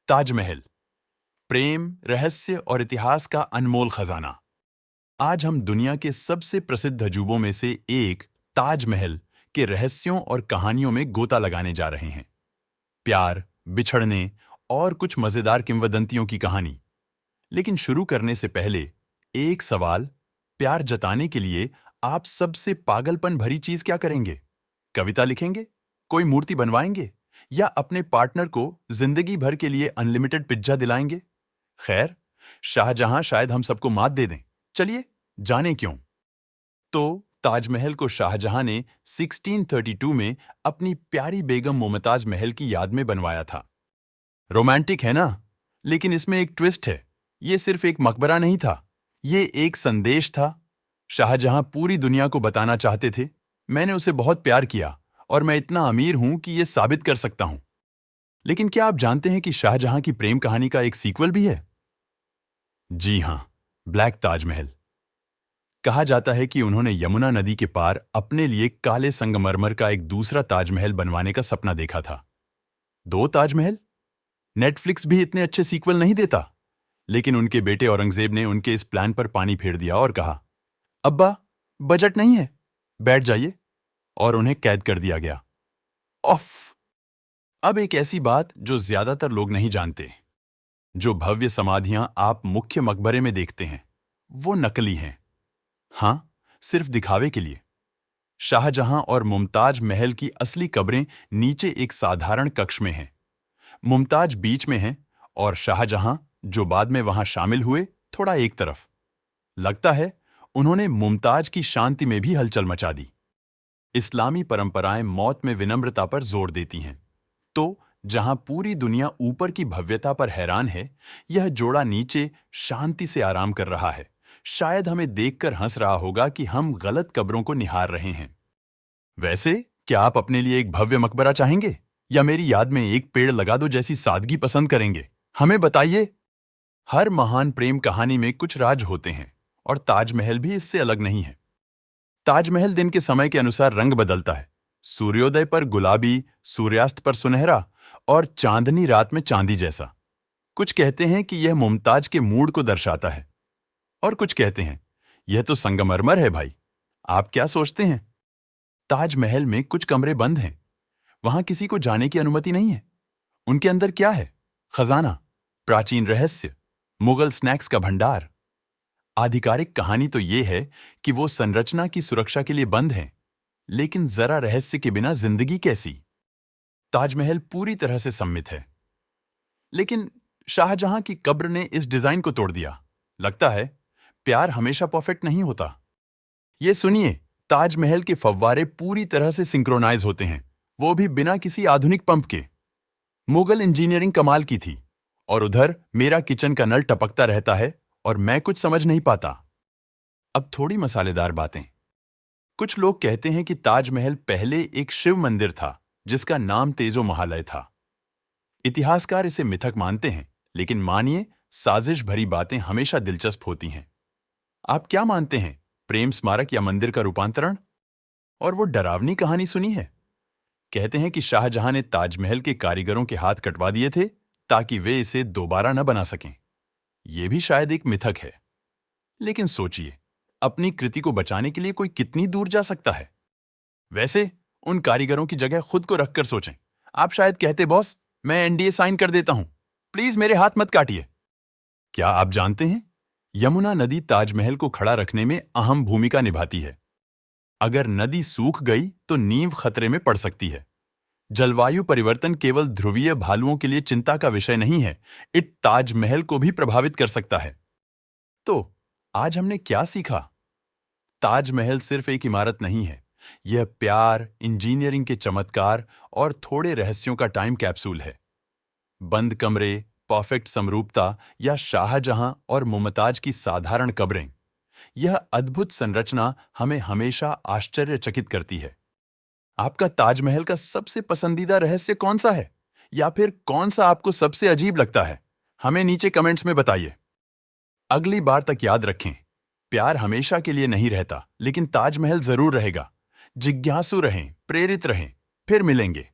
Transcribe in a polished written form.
ताजमहल, प्रेम, रहस्य और इतिहास का अनमोल खजाना। आज हम दुनिया के सबसे प्रसिद्ध अजूबों में से एक ताजमहल के रहस्यों और कहानियों में गोता लगाने जा रहे हैं। प्यार, बिछड़ने और कुछ मजेदार किंवदंतियों की कहानी। लेकिन शुरू करने से पहले एक सवाल, प्यार जताने के लिए आप सबसे पागलपन भरी चीज क्या करेंगे? कविता लिखेंगे, कोई मूर्ति बनवाएंगे या अपने पार्टनर को जिंदगी भर के लिए अनलिमिटेड पिज्जा दिलाएंगे? खैर, शाहजहां शायद हम सबको मात दे दें। चलिए जाने क्यों। तो ताजमहल को शाहजहां ने 1632 में अपनी प्यारी बेगम मुमताज महल की याद में बनवाया था। रोमांटिक है ना? लेकिन इसमें एक ट्विस्ट है। ये सिर्फ एक मकबरा नहीं था, ये एक संदेश था। शाहजहां पूरी दुनिया को बताना चाहते थे, मैंने उसे बहुत प्यार किया और मैं इतना अमीर हूं कि ये साबित कर सकता हूं। लेकिन क्या आप जानते हैं कि शाहजहां की प्रेम कहानी का एक सीक्वल भी है? जी हां, ब्लैक ताजमहल। कहा जाता है कि उन्होंने यमुना नदी के पार अपने लिए काले संगमरमर का एक दूसरा ताजमहल बनवाने का सपना देखा था। 2 ताजमहल? नेटफ्लिक्स भी इतने अच्छे सीक्वल नहीं देता। लेकिन उनके बेटे औरंगजेब ने उनके इस प्लान पर पानी फेर दिया और कहा, अब्बा, बजट नहीं है, बैठ जाइए, और उन्हें कैद कर दिया गया। ऑफ! अब एक ऐसी बात जो ज्यादातर लोग नहीं जानते। जो भव्य समाधियां आप मुख्य मकबरे में देखते हैं, वो नकली हैं। हां, सिर्फ दिखावे के लिए। शाहजहां और मुमताज महल की असली कब्रें नीचे एक साधारण कक्ष में हैं। मुमताज बीच में हैं और शाहजहां, जो बाद में वहां शामिल हुए, थोड़ा एक तरफ। लगता है उन्होंने मुमताज की शांति में भी हलचल मचा दी। इस्लामी परंपराएं मौत में विनम्रता पर जोर देती हैं। तो जहां पूरी दुनिया ऊपर की भव्यता पर हैरान है, यह जोड़ा नीचे शांति से आराम कर रहा है। शायद हमें देखकर हंस रहा होगा कि हम गलत कब्रों को निहार रहे हैं। वैसे, क्या आप अपने लिए एक भव्य मकबरा चाहेंगे या मेरी याद में एक पेड़ लगा दो जैसी सादगी पसंद करेंगे? हमें बताइए। हर महान प्रेम कहानी में कुछ राज होते हैं और ताजमहल भी इससे अलग नहीं है। ताजमहल दिन के समय के अनुसार रंग बदलता है। सूर्योदय पर गुलाबी, सूर्यास्त पर सुनहरा और चांदनी रात में चांदी जैसा। कुछ कहते हैं कि यह मुमताज के मूड को दर्शाता है और कुछ कहते हैं यह तो संगमरमर है। भाई, आप क्या सोचते हैं? ताजमहल में कुछ कमरे बंद हैं। वहां किसी को जाने की अनुमति नहीं है। उनके अंदर क्या है? खजाना, प्राचीन रहस्य, मुगल स्नैक्स का भंडार। आधिकारिक कहानी तो यह है कि वो संरचना की सुरक्षा के लिए बंद हैं, लेकिन जरा रहस्य के बिना जिंदगी कैसी? ताजमहल पूरी तरह से सम्मित है, लेकिन शाहजहां की कब्र ने इस डिजाइन को तोड़ दिया। लगता है प्यार हमेशा परफेक्ट नहीं होता। ये सुनिए, ताजमहल के फव्वारे पूरी तरह से सिंक्रोनाइज होते हैं, वो भी बिना किसी आधुनिक पंप के। मुगल इंजीनियरिंग कमाल की थी। और उधर मेरा किचन का नल टपकता रहता है और मैं कुछ समझ नहीं पाता। अब थोड़ी मसालेदार बातें। कुछ लोग कहते हैं कि ताजमहल पहले एक शिव मंदिर था जिसका नाम तेजो महालय था। इतिहासकार इसे मिथक मानते हैं, लेकिन मानिए, साजिश भरी बातें हमेशा दिलचस्प होती हैं। आप क्या मानते हैं, प्रेम स्मारक या मंदिर का रूपांतरण? और वो डरावनी कहानी सुनी है? कहते हैं कि शाहजहां ने ताजमहल के कारीगरों के हाथ कटवा दिए थे ताकि वे इसे दोबारा न बना सकें। यह भी शायद एक मिथक है। लेकिन सोचिए, अपनी कृति को बचाने के लिए कोई कितनी दूर जा सकता है? वैसे, उन कारीगरों की जगह खुद को रखकर सोचें। आप शायद कहते, बॉस, मैं एनडीए साइन कर देता हूं, प्लीज मेरे हाथ मत काटिए। क्या आप जानते हैं, यमुना नदी ताजमहल को खड़ा रखने में अहम भूमिका निभाती है। अगर नदी सूख गई तो नींव खतरे में पड़ सकती है। जलवायु परिवर्तन केवल ध्रुवीय भालुओं के लिए चिंता का विषय नहीं है, इट ताजमहल को भी प्रभावित कर सकता है। तो आज हमने क्या सीखा? ताजमहल सिर्फ एक इमारत नहीं है, यह प्यार, इंजीनियरिंग के चमत्कार और थोड़े रहस्यों का टाइम कैप्सूल है। बंद कमरे, परफेक्ट समरूपता या शाहजहां और मुमताज की साधारण कब्रें, यह अद्भुत संरचना हमें हमेशा आश्चर्यचकित करती है। आपका ताजमहल का सबसे पसंदीदा रहस्य कौन सा है? या फिर कौन सा आपको सबसे अजीब लगता है? हमें नीचे कमेंट्स में बताइए। अगली बार तक याद रखें, प्यार हमेशा के लिए नहीं रहता, लेकिन ताजमहल जरूर रहेगा। जिज्ञासु रहें, प्रेरित रहें, फिर मिलेंगे।